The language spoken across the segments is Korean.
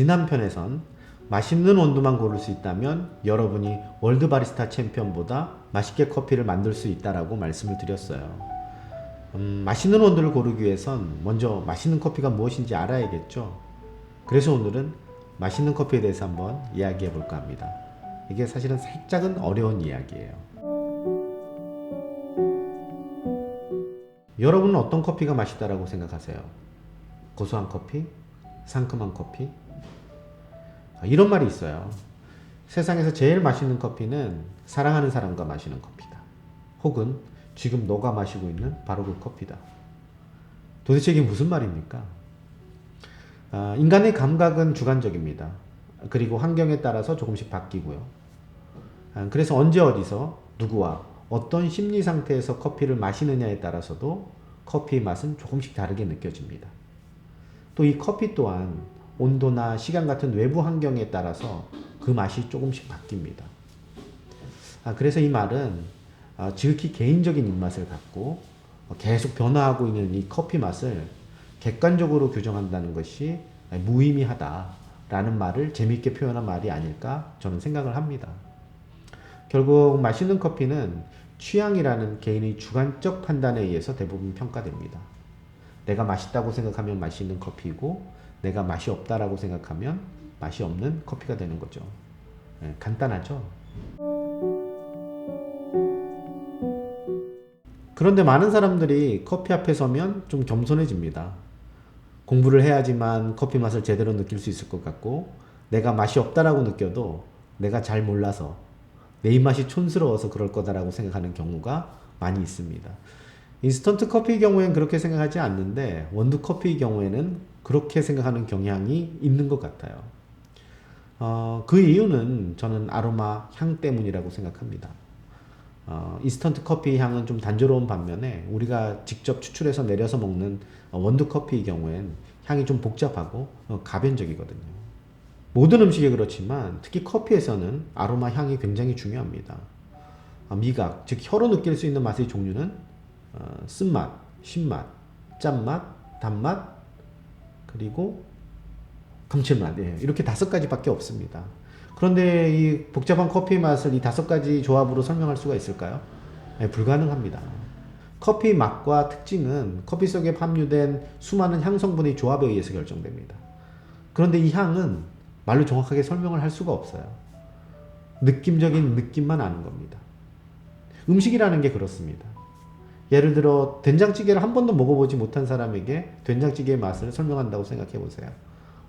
지난 편에선 맛있는 원두만 고를 수 있다면 여러분이 월드 바리스타 챔피언보다 맛있게 커피를 만들 수 있다라고 말씀을 드렸어요. 맛있는 원두를 고르기 위해선 먼저 맛있는 커피가 무엇인지 알아야겠죠. 그래서 오늘은 맛있는 커피에 대해서 한번 이야기해 볼까 합니다. 이게 사실은 살짝은 어려운 이야기예요. 여러분은 어떤 커피가 맛있다라고 생각하세요? 고소한 커피? 상큼한 커피? 이런 말이 있어요. 세상에서 제일 맛있는 커피는 사랑하는 사람과 마시는 커피다. 혹은 지금 너가 마시고 있는 바로 그 커피다. 도대체 이게 무슨 말입니까? 인간의 감각은 주관적입니다. 그리고 환경에 따라서 조금씩 바뀌고요. 그래서 언제 어디서 누구와 어떤 심리 상태에서 커피를 마시느냐에 따라서도 커피의 맛은 조금씩 다르게 느껴집니다. 또 이 커피 또한 온도나 시간 같은 외부 환경에 따라서 그 맛이 조금씩 바뀝니다. 그래서 이 말은 지극히 개인적인 입맛을 갖고 계속 변화하고 있는 이 커피 맛을 객관적으로 규정한다는 것이 무의미하다라는 말을 재미있게 표현한 말이 아닐까 저는 생각을 합니다. 결국 맛있는 커피는 취향이라는 개인의 주관적 판단에 의해서 대부분 평가됩니다. 내가 맛있다고 생각하면 맛있는 커피이고 내가 맛이 없다라고 생각하면 맛이 없는 커피가 되는 거죠. 간단하죠? 그런데 많은 사람들이 커피 앞에 서면 좀 겸손해집니다. 공부를 해야지만 커피 맛을 제대로 느낄 수 있을 것 같고 내가 맛이 없다라고 느껴도 내가 잘 몰라서 내 입맛이 촌스러워서 그럴 거다라고 생각하는 경우가 많이 있습니다. 인스턴트 커피의 경우에는 그렇게 생각하지 않는데 원두 커피의 경우에는 그렇게 생각하는 경향이 있는 것 같아요. 그 이유는 저는 아로마 향 때문이라고 생각합니다. 인스턴트 커피 향은 좀 단조로운 반면에 우리가 직접 추출해서 내려서 먹는 원두 커피의 경우엔 향이 좀 복잡하고 가변적이거든요. 모든 음식이 그렇지만 특히 커피에서는 아로마 향이 굉장히 중요합니다. 미각, 즉 혀로 느낄 수 있는 맛의 종류는 쓴맛, 신맛, 짠맛, 단맛, 그리고 감칠맛, 이렇게 5가지밖에 없습니다. 그런데 이 복잡한 커피 맛을 이 5가지 조합으로 설명할 수가 있을까요? 불가능합니다. 커피 맛과 특징은 커피 속에 함유된 수많은 향 성분의 조합에 의해서 결정됩니다. 그런데 이 향은 말로 정확하게 설명을 할 수가 없어요. 느낌적인 느낌만 아는 겁니다. 음식이라는 게 그렇습니다. 예를 들어 된장찌개를 한 번도 먹어보지 못한 사람에게 된장찌개의 맛을 설명한다고 생각해 보세요.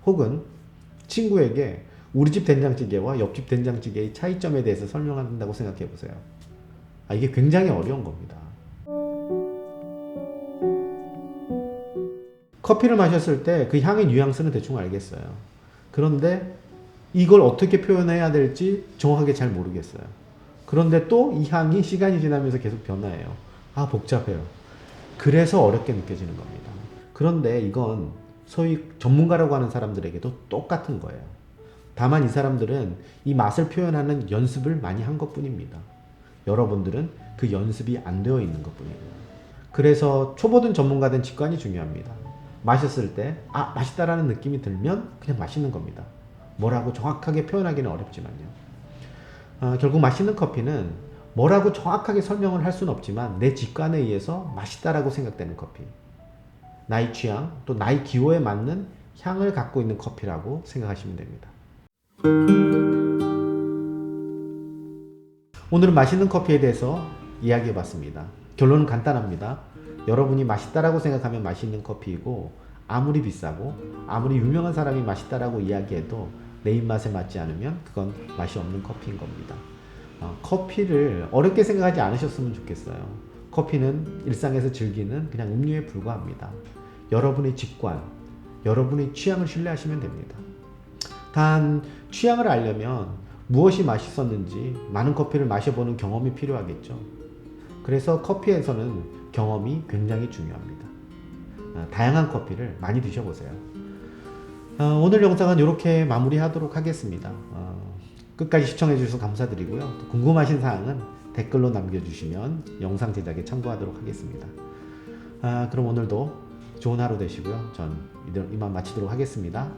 혹은 친구에게 우리 집 된장찌개와 옆집 된장찌개의 차이점에 대해서 설명한다고 생각해 보세요. 이게 굉장히 어려운 겁니다. 커피를 마셨을 때 그 향의 뉘앙스는 대충 알겠어요. 그런데 이걸 어떻게 표현해야 될지 정확하게 잘 모르겠어요. 그런데 또 이 향이 시간이 지나면서 계속 변화해요. 복잡해요. 그래서 어렵게 느껴지는 겁니다. 그런데 이건 소위 전문가라고 하는 사람들에게도 똑같은 거예요. 다만 이 사람들은 이 맛을 표현하는 연습을 많이 한 것뿐입니다. 여러분들은 그 연습이 안 되어 있는 것뿐이에요. 그래서 초보든 전문가든 직관이 중요합니다. 마셨을 때 맛있다라는 느낌이 들면 그냥 맛있는 겁니다. 뭐라고 정확하게 표현하기는 어렵지만요. 결국 맛있는 커피는 뭐라고 정확하게 설명을 할 수는 없지만 내 직관에 의해서 맛있다라고 생각되는 커피, 나의 취향 또 나의 기호에 맞는 향을 갖고 있는 커피라고 생각하시면 됩니다. 오늘은 맛있는 커피에 대해서 이야기해 봤습니다. 결론은 간단합니다. 여러분이 맛있다라고 생각하면 맛있는 커피이고 아무리 비싸고 아무리 유명한 사람이 맛있다라고 이야기해도 내 입맛에 맞지 않으면 그건 맛이 없는 커피인 겁니다. 커피를 어렵게 생각하지 않으셨으면 좋겠어요. 커피는 일상에서 즐기는 그냥 음료에 불과합니다. 여러분의 직관, 여러분의 취향을 신뢰하시면 됩니다. 단 취향을 알려면 무엇이 맛있었는지 많은 커피를 마셔보는 경험이 필요하겠죠. 그래서 커피에서는 경험이 굉장히 중요합니다. 다양한 커피를 많이 드셔보세요. 오늘 영상은 이렇게 마무리하도록 하겠습니다. 끝까지 시청해 주셔서 감사드리고요. 또 궁금하신 사항은 댓글로 남겨주시면 영상 제작에 참고하도록 하겠습니다. 그럼 오늘도 좋은 하루 되시고요. 전 이만 마치도록 하겠습니다.